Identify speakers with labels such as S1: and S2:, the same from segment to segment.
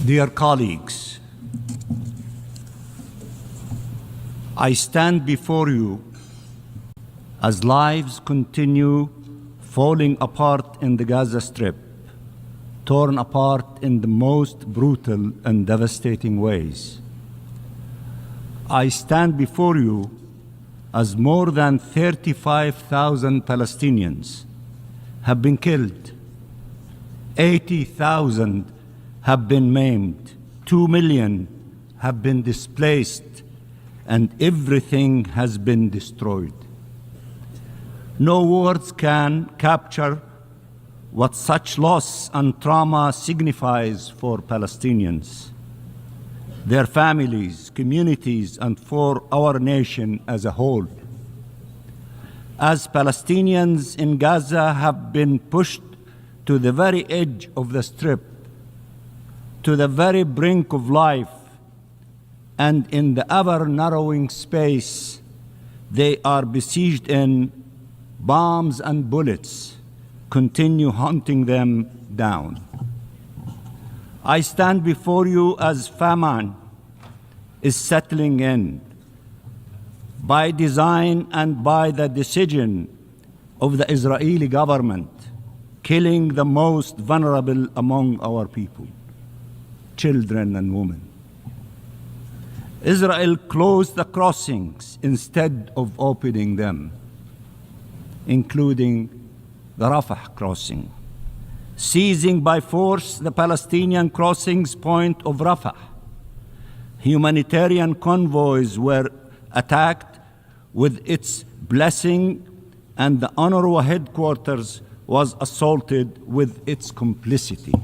S1: Dear colleagues, I stand before you as lives continue falling apart in the Gaza Strip, torn apart in the most brutal and devastating ways. I stand before you as more than 35,000 Palestinians have been killed, 80,000 have been maimed, 2 million have been displaced, and everything has been destroyed. No words can capture what such loss and trauma signifies for Palestinians, their families, communities, and for our nation as a whole. As Palestinians in Gaza have been pushed to the very edge of the Strip, to the very brink of life, and in the ever-narrowing space they are besieged in, bombs and bullets continue hunting them down. I stand before you as famine is settling in, by design and by the decision of the Israeli government, killing the most vulnerable among our people, children and women. Israel closed the crossings instead of opening them, including the Rafah crossing, seizing by force the Palestinian crossings point of Rafah. Humanitarian convoys were attacked with its blessing, and the UNRWA headquarters was assaulted with its complicity.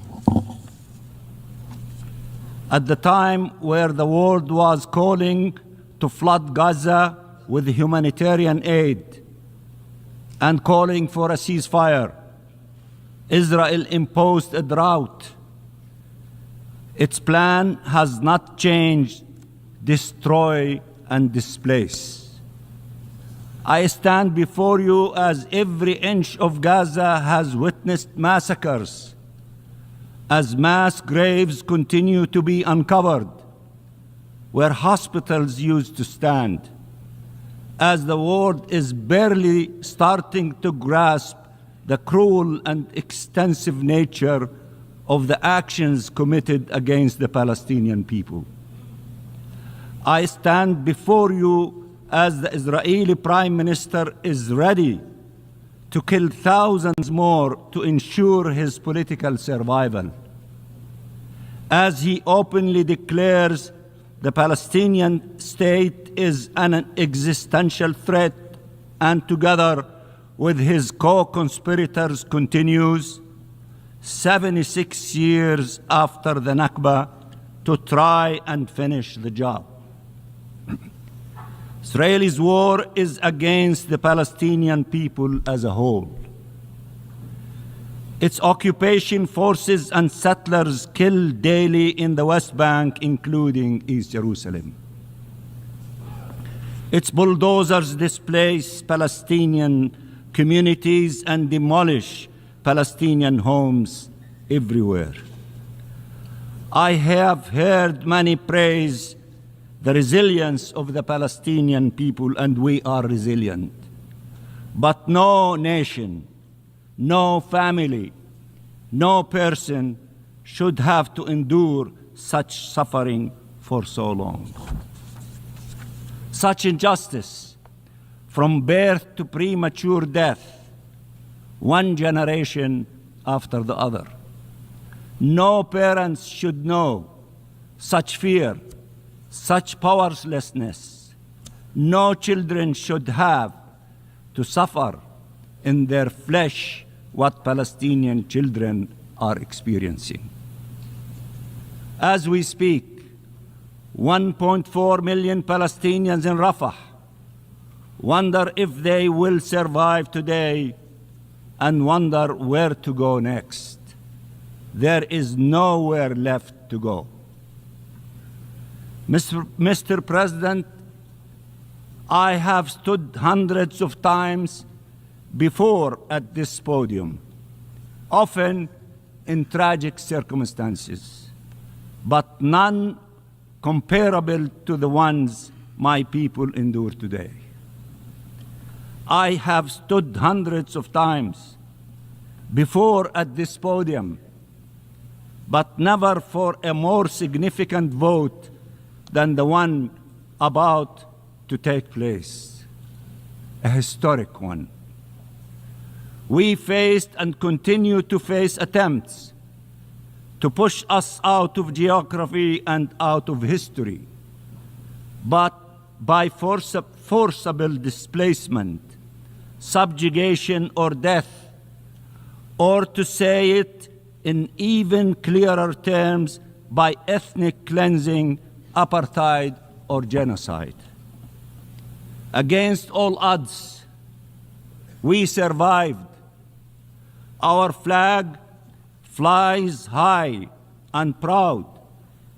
S1: At the time where the world was calling to flood Gaza with humanitarian aid and calling for a ceasefire, Israel imposed a drought. Its plan has not changed: destroy and displace. I stand before you as every inch of Gaza has witnessed massacres, as mass graves continue to be uncovered where hospitals used to stand, as the world is barely starting to grasp the cruel and extensive nature of the actions committed against the Palestinian people. I stand before you as the Israeli Prime Minister is ready to kill thousands more to ensure his political survival, as he openly declares the Palestinian state is an existential threat, and together with his co-conspirators continues, 76 years after the Nakba, to try and finish the job. Israel's war is against the Palestinian people as a whole. Its occupation forces and settlers kill daily in the West Bank, including East Jerusalem. Its bulldozers displace Palestinian communities and demolish Palestinian homes everywhere. I have heard many praise the resilience of the Palestinian people, and we are resilient. But no nation, no family, no person should have to endure such suffering for so long. Such injustice, from birth to premature death, one generation after the other. No parents should know such fear, such powerlessness. No children should have to suffer in their flesh what Palestinian children are experiencing. As we speak, 1.4 million Palestinians in Rafah wonder if they will survive today and wonder where to go next. There is nowhere left to go. Mr. President, I have stood hundreds of times before at this podium, often in tragic circumstances, but none comparable to the ones my people endure today. I have stood hundreds of times before at this podium, but never for a more significant vote than the one about to take place, a historic one. We faced and continue to face attempts to push us out of geography and out of history, but by forcible displacement, subjugation, or death, or to say it in even clearer terms, by ethnic cleansing, apartheid, or genocide. Against all odds, we survived. Our flag flies high and proud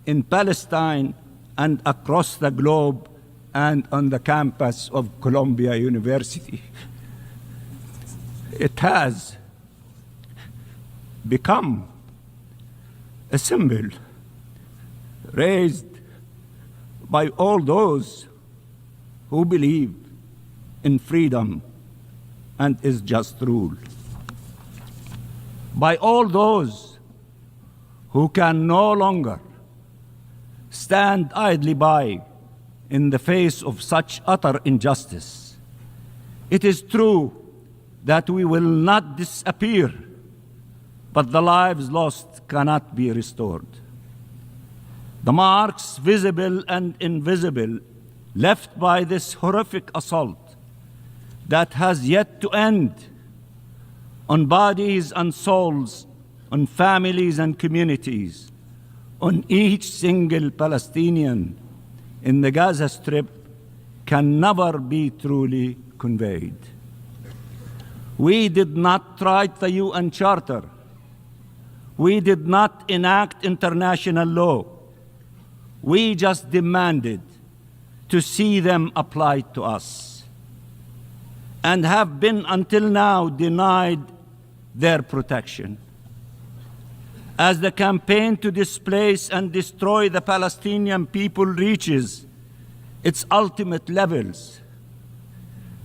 S1: in Palestine and across the globe and on the campus of Columbia University. It has become a symbol raised by all those who believe in freedom and is just rule. By all those who can no longer stand idly by in the face of such utter injustice. It is true that we will not disappear, but the lives lost cannot be restored. The marks, visible and invisible, left by this horrific assault that has yet to end on bodies and souls, on families and communities, on each single Palestinian in the Gaza Strip, can never be truly conveyed. We did not write the UN Charter. We did not enact international law. We just demanded to see them applied to us, and have been until now denied their protection. As the campaign to displace and destroy the Palestinian people reaches its ultimate levels,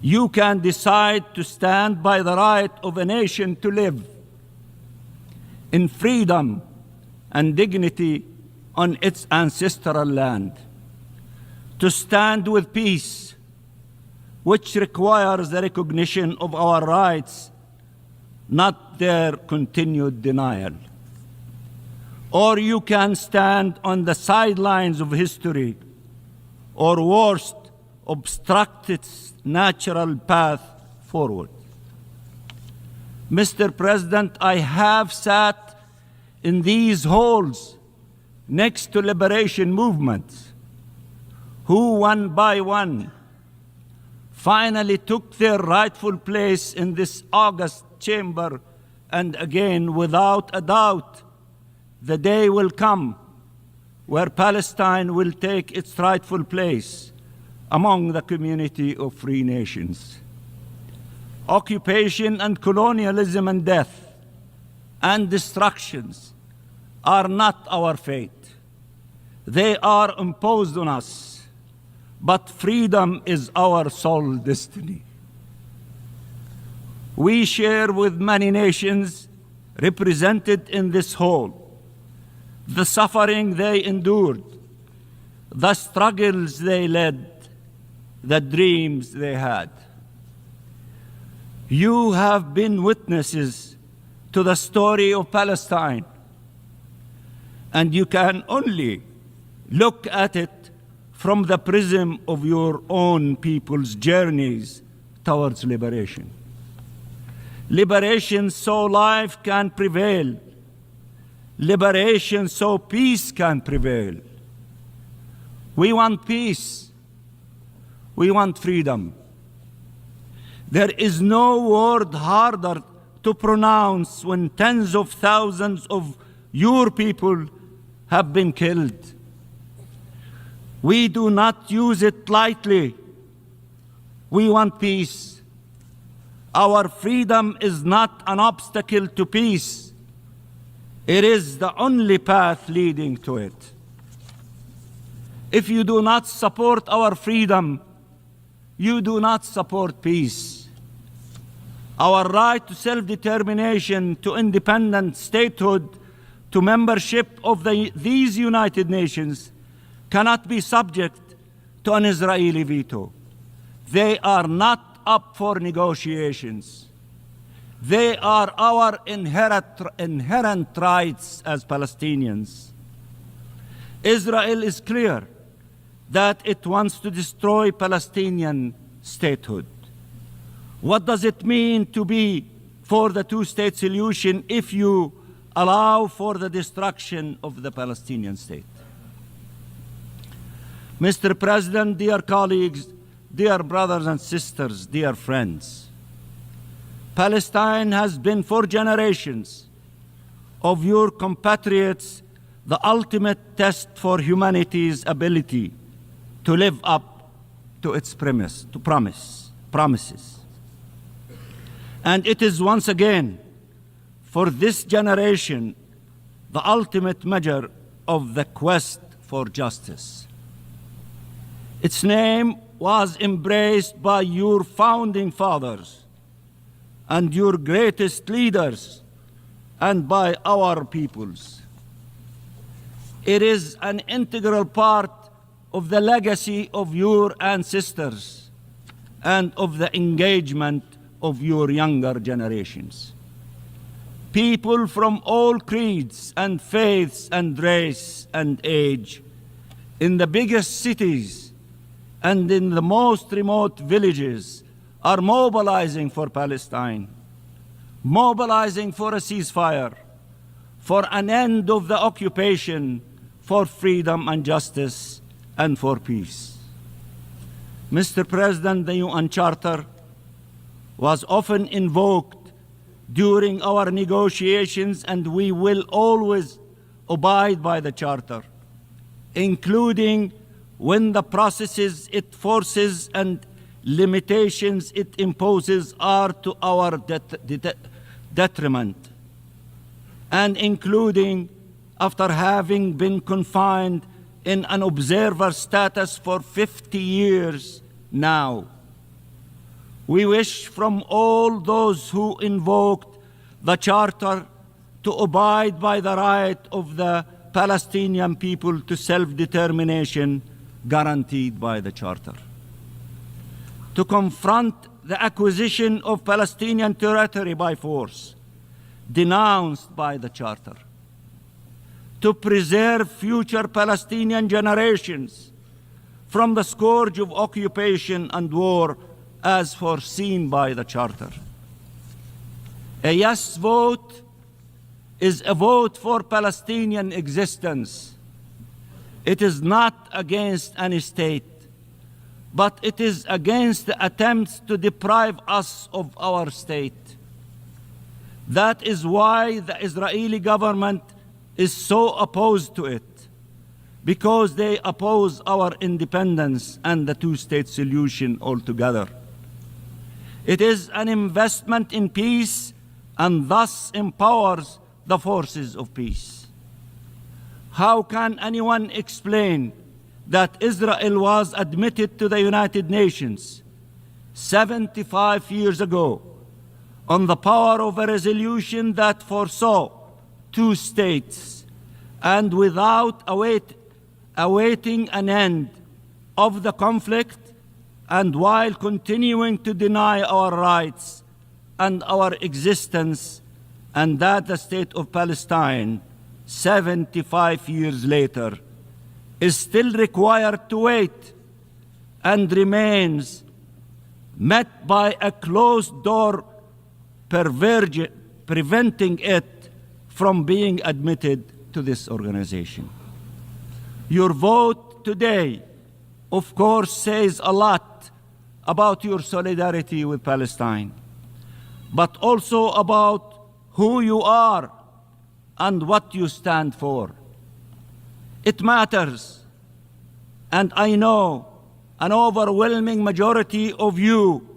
S1: you can decide to stand by the right of a nation to live in freedom and dignity on its ancestral land, to stand with peace, which requires the recognition of our rights, not their continued denial. Or you can stand on the sidelines of history, or worst, obstruct its natural path forward. Mr. President, I have sat in these halls next to liberation movements who, one by one, finally took their rightful place in this august chamber, and again, without a doubt, the day will come where Palestine will take its rightful place among the community of free nations. Occupation and colonialism and death and destructions are not our fate. They are imposed on us, but freedom is our sole destiny. We share with many nations represented in this hall the suffering they endured, the struggles they led, the dreams they had. You have been witnesses to the story of Palestine, and you can only look at it from the prism of your own people's journeys towards liberation. Liberation so life can prevail. Liberation so peace can prevail. We want peace. We want freedom. There is no word harder to pronounce when tens of thousands of your people have been killed. We do not use it lightly. We want peace. Our freedom is not an obstacle to peace. It is the only path leading to it. If you do not support our freedom, you do not support peace. Our right to self-determination, to independent statehood, to membership of these United Nations cannot be subject to an Israeli veto. They are not up for negotiations. They are our inherent rights as Palestinians. Israel is clear that it wants to destroy Palestinian statehood. What does it mean to be for the two-state solution if you allow for the destruction of the Palestinian state? Mr. President, dear colleagues, dear brothers and sisters, dear friends, Palestine has been for generations of your compatriots the ultimate test for humanity's ability to live up to its promises. And it is once again, for this generation, the ultimate measure of the quest for justice. Its name was embraced by your founding fathers and your greatest leaders and by our peoples. It is an integral part of the legacy of your ancestors and of the engagement of your younger generations. People from all creeds and faiths and race and age, in the biggest cities and in the most remote villages, are mobilizing for Palestine, mobilizing for a ceasefire, for an end of the occupation, for freedom and justice, and for peace. Mr. President, the UN Charter was often invoked during our negotiations, and we will always abide by the Charter, including when the processes it forces and limitations it imposes are to our detriment, and including after having been confined in an observer status for 50 years now. We wish from all those who invoked the Charter to abide by the right of the Palestinian people to self-determination guaranteed by the Charter, to confront the acquisition of Palestinian territory by force, denounced by the Charter, to preserve future Palestinian generations from the scourge of occupation and war as foreseen by the Charter. A yes vote is a vote for Palestinian existence. It is not against any state, but it is against the attempts to deprive us of our state. That is why the Israeli government is so opposed to it, because they oppose our independence and the two-state solution altogether. It is an investment in peace and thus empowers the forces of peace. How can anyone explain that Israel was admitted to the United Nations 75 years ago on the power of a resolution that foresaw two states, and without awaiting an end of the conflict, and while continuing to deny our rights and our existence, and that the state of Palestine, 75 years later, is still required to wait and remains met by a closed door preventing it from being admitted to this organization. Your vote today, of course, says a lot about your solidarity with Palestine, but also about who you are and what you stand for. It matters, and I know an overwhelming majority of you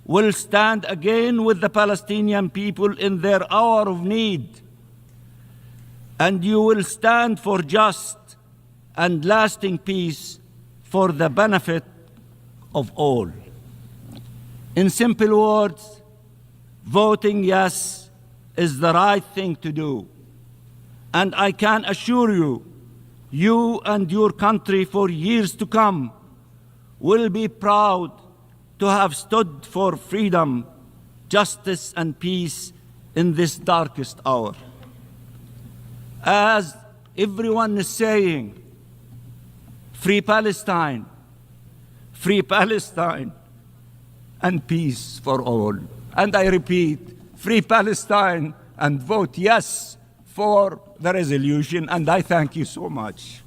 S1: will stand again with the Palestinian people in their hour of need, and you will stand for just and lasting peace for the benefit of all. In simple words, voting yes is the right thing to do. And I can assure you, you and your country for years to come will be proud to have stood for freedom, justice, and peace in this darkest hour. As everyone is saying, free Palestine, and peace for all. And I repeat, free Palestine and vote yes for the resolution, and I thank you so much.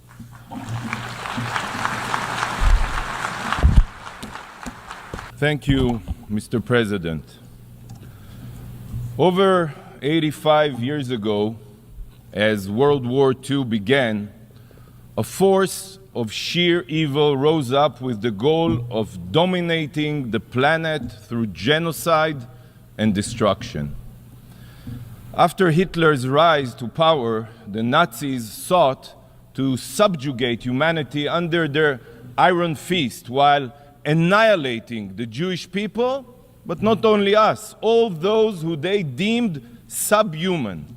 S2: Thank you, Mr. President. Over 85 years ago, as World War II began, a force of sheer evil rose up with the goal of dominating the planet through genocide and destruction. After Hitler's rise to power, the Nazis sought to subjugate humanity under their iron fist while annihilating the Jewish people, but not only us, all those who they deemed subhuman.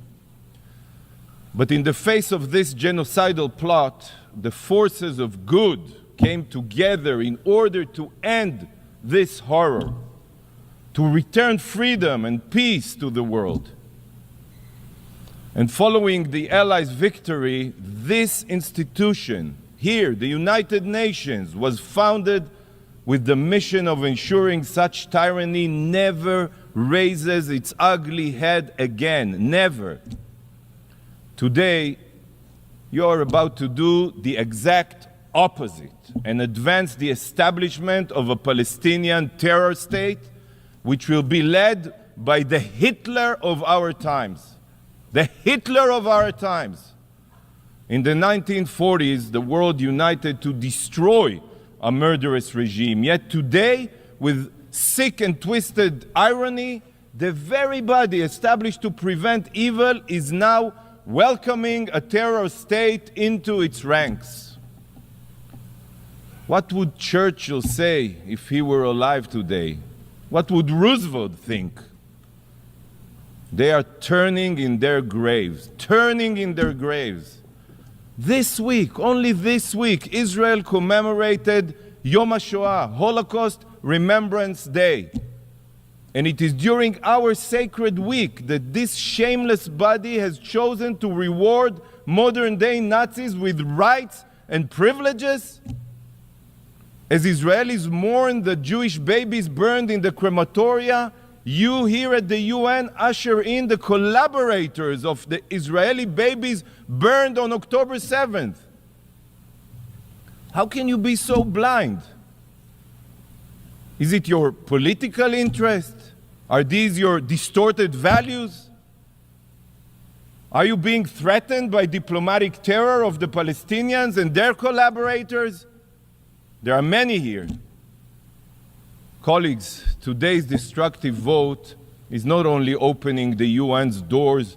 S2: But in the face of this genocidal plot, the forces of good came together in order to end this horror, to return freedom and peace to the world. And following the Allies' victory, this institution here, the United Nations, was founded with the mission of ensuring such tyranny never raises its ugly head again, never. Today, you are about to do the exact opposite and advance the establishment of a Palestinian terror state, which will be led by the Hitler of our times. The Hitler of our times. In the 1940s, the world united to destroy a murderous regime. Yet today, with sick and twisted irony, the very body established to prevent evil is now welcoming a terror state into its ranks. What would Churchill say if he were alive today? What would Roosevelt think? They are turning in their graves, turning in their graves. This week, only this week, Israel commemorated Yom HaShoah, Holocaust Remembrance Day. And it is during our sacred week that this shameless body has chosen to reward modern-day Nazis with rights and privileges. As Israelis mourn the Jewish babies burned in the crematoria, you here at the UN usher in the collaborators of the Israeli babies burned on October 7th. How can you be so blind? Is it your political interest? Are these your distorted values? Are you being threatened by diplomatic terror of the Palestinians and their collaborators? There are many here. Colleagues, today's destructive vote is not only opening the UN's doors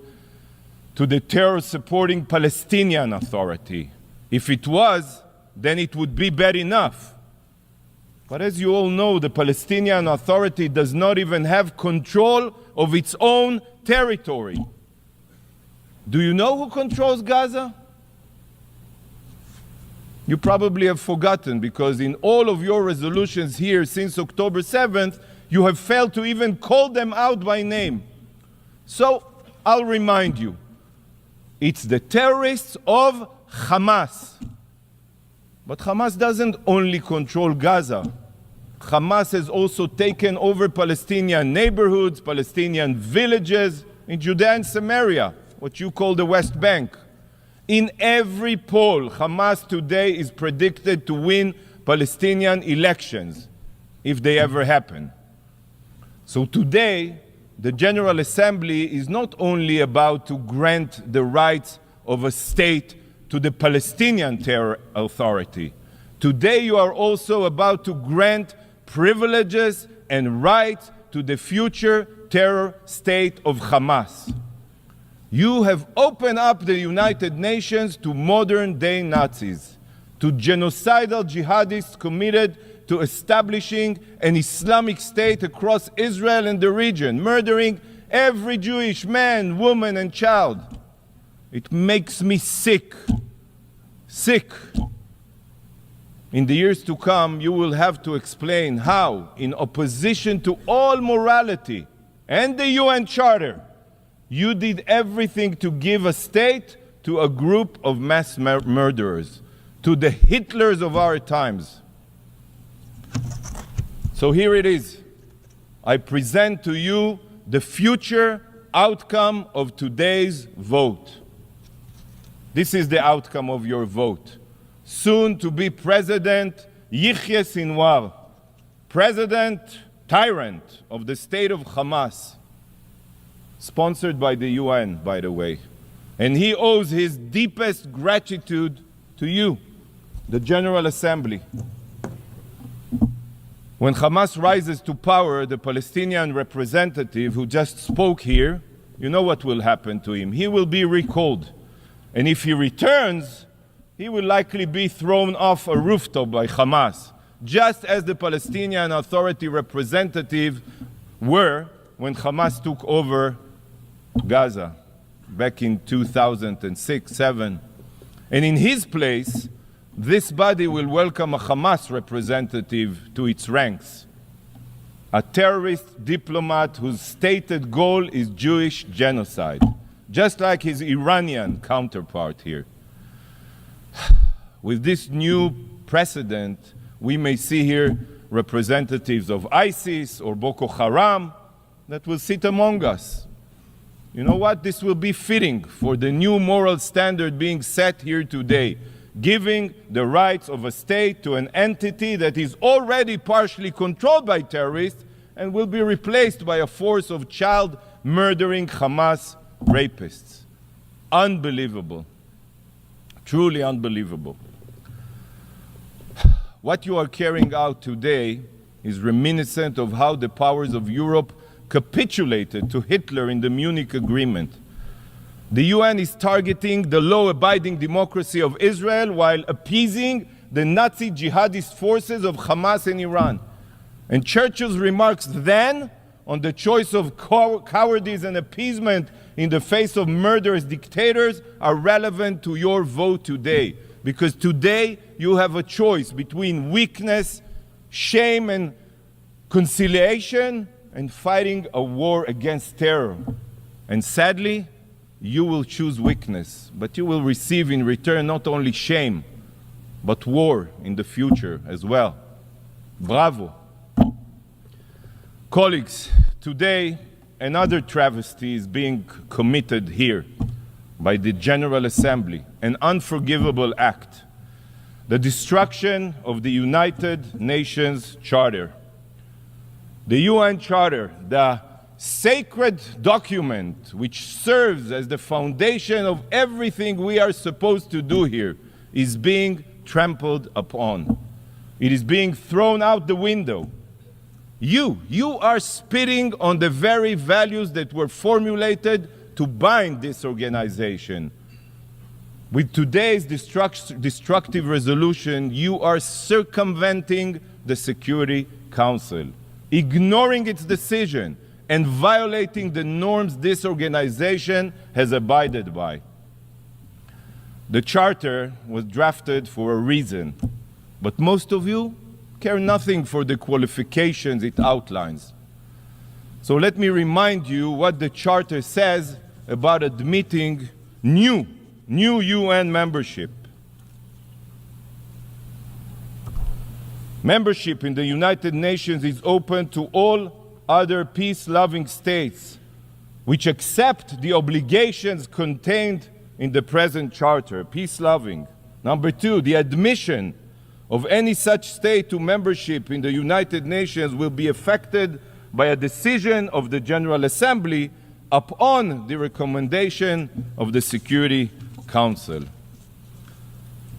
S2: to the terror-supporting Palestinian Authority. If it was, then it would be bad enough. But as you all know, the Palestinian Authority does not even have control of its own territory. Do you know who controls Gaza? You probably have forgotten, because in all of your resolutions here since October 7th, you have failed to even call them out by name. So I'll remind you, it's the terrorists of Hamas. But Hamas doesn't only control Gaza. Hamas has also taken over Palestinian neighborhoods, Palestinian villages in Judea and Samaria, what you call the West Bank. In every poll, Hamas today is predicted to win Palestinian elections, if they ever happen. So today, the General Assembly is not only about to grant the rights of a state to the Palestinian Terror Authority. Today you are also about to grant privileges and rights to the future terror state of Hamas. You have opened up the United Nations to modern-day Nazis. to genocidal jihadists committed to establishing an Islamic State across Israel and the region, murdering every Jewish man, woman, and child. It makes me sick. Sick. In the years to come, you will have to explain how, in opposition to all morality and the UN Charter, you did everything to give a state to a group of mass murderers, to the Hitlers of our times. So here it is. I present to you the future outcome of today's vote. This is the outcome of your vote. Soon to be President Yihya Sinwar, President Tyrant of the state of Hamas, sponsored by the UN, by the way. And he owes his deepest gratitude to you, the General Assembly. When Hamas rises to power, the Palestinian representative who just spoke here, you know what will happen to him. He will be recalled. And if he returns, he will likely be thrown off a rooftop by Hamas, just as the Palestinian Authority representative were when Hamas took over Gaza back in 2006-07. And in his place, this body will welcome a Hamas representative to its ranks, a terrorist diplomat whose stated goal is Jewish genocide, just like his Iranian counterpart here. With this new precedent, we may see here representatives of ISIS or Boko Haram that will sit among us. You know what? This will be fitting for the new moral standard being set here today, giving the rights of a state to an entity that is already partially controlled by terrorists and will be replaced by a force of child-murdering Hamas rapists. Unbelievable. Truly unbelievable. What you are carrying out today is reminiscent of how the powers of Europe capitulated to Hitler in the Munich Agreement. The UN is targeting the law-abiding democracy of Israel while appeasing the Nazi jihadist forces of Hamas and Iran. And Churchill's remarks then on the choice of cowardice and appeasement in the face of murderous dictators are relevant to your vote today. Because today you have a choice between weakness, shame, and conciliation, and fighting a war against terror. And sadly, you will choose weakness, but you will receive in return not only shame, but war in the future as well. Bravo. Colleagues, today another travesty is being committed here by the General Assembly, an unforgivable act, the destruction of the United Nations Charter. The UN Charter, the sacred document which serves as the foundation of everything we are supposed to do here, is being trampled upon. It is being thrown out the window. You are spitting on the very values that were formulated to bind this organization. With today's destructive resolution, you are circumventing the Security Council, ignoring its decision, and violating the norms this organization has abided by. The Charter was drafted for a reason, but most of you care nothing for the qualifications it outlines. So let me remind you what the Charter says about admitting new UN membership. Membership in the United Nations is open to all other peace-loving states which accept the obligations contained in the present Charter, peace-loving. Number two, the admission of any such state to membership in the United Nations will be affected by a decision of the General Assembly upon the recommendation of the Security Council.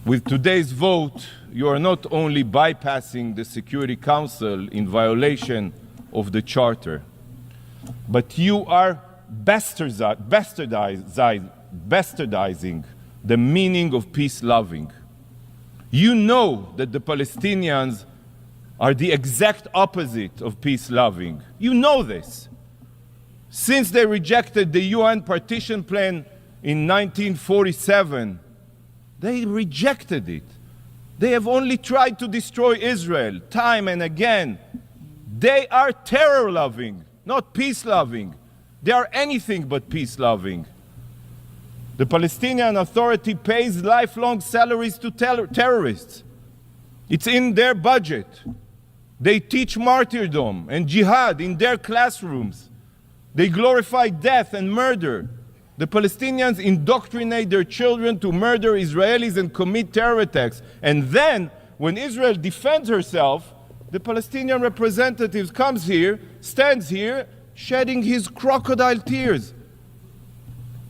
S2: With today's vote, you are not only bypassing the Security Council in violation of the Charter, but you are bastardizing the meaning of peace-loving. You know that the Palestinians are the exact opposite of peace-loving. You know this. Since they rejected the UN partition plan in 1947, they rejected it. They have only tried to destroy Israel time and again. They are terror-loving, not peace-loving. They are anything but peace-loving. The Palestinian Authority pays lifelong salaries to terrorists. It's in their budget. They teach martyrdom and jihad in their classrooms. They glorify death and murder. The Palestinians indoctrinate their children to murder Israelis and commit terror attacks. And then, when Israel defends herself, the Palestinian representative comes here, stands here, shedding his crocodile tears,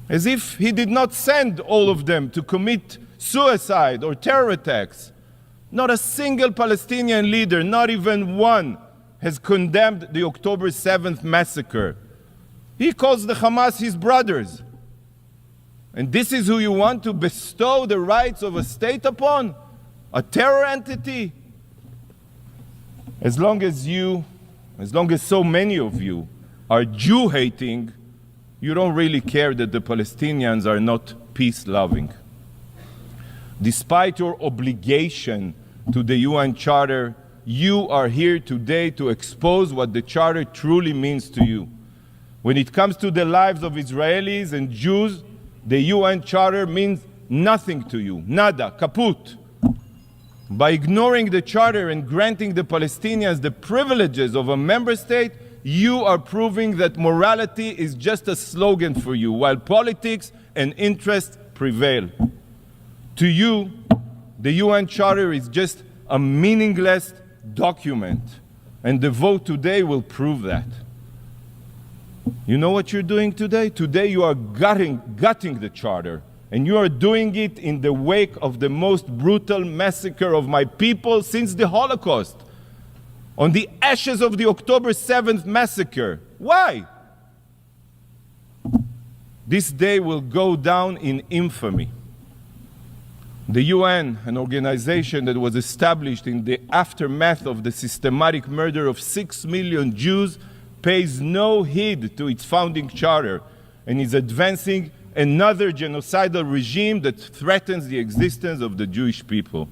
S2: as if he did not send all of them to commit suicide or terror attacks. Not a single Palestinian leader, not even one, has condemned the October 7th massacre. He calls the Hamas his brothers. And this is who you want to bestow the rights of a state upon? A terror entity? As long as so many of you are Jew-hating, you don't really care that the Palestinians are not peace-loving. Despite your obligation to the UN Charter, you are here today to expose what the Charter truly means to you. When it comes to the lives of Israelis and Jews, the UN Charter means nothing to you. Nada, kaput. By ignoring the Charter and granting the Palestinians the privileges of a member state, you are proving that morality is just a slogan for you, while politics and interest prevail. To you, the UN Charter is just a meaningless document, and the vote today will prove that. You know what you're doing today? Today you are gutting the Charter, and you are doing it in the wake of the most brutal massacre of my people since the Holocaust, on the ashes of the October 7th massacre. Why? This day will go down in infamy. The UN, an organization that was established in the aftermath of the systematic murder of 6 million Jews, pays no heed to its founding charter and is advancing another genocidal regime that threatens the existence of the Jewish people.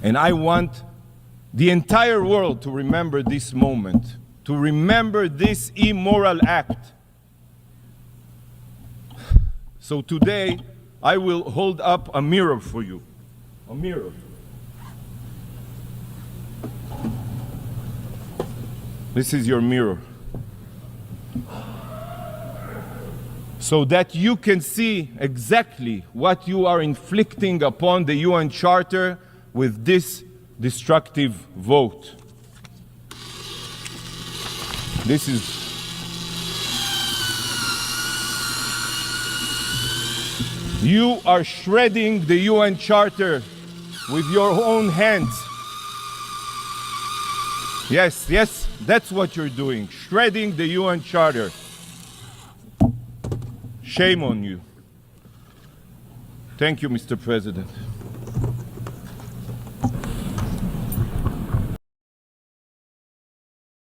S2: And I want the entire world to remember this moment, to remember this immoral act. So today, I will hold up a mirror for you. A mirror. This is your mirror. So that you can see exactly what you are inflicting upon the UN Charter with this destructive vote. This is you are shredding the UN Charter with your own hands. Yes, yes, that's what you're doing, shredding the UN Charter. Shame on you. Thank you, Mr. President.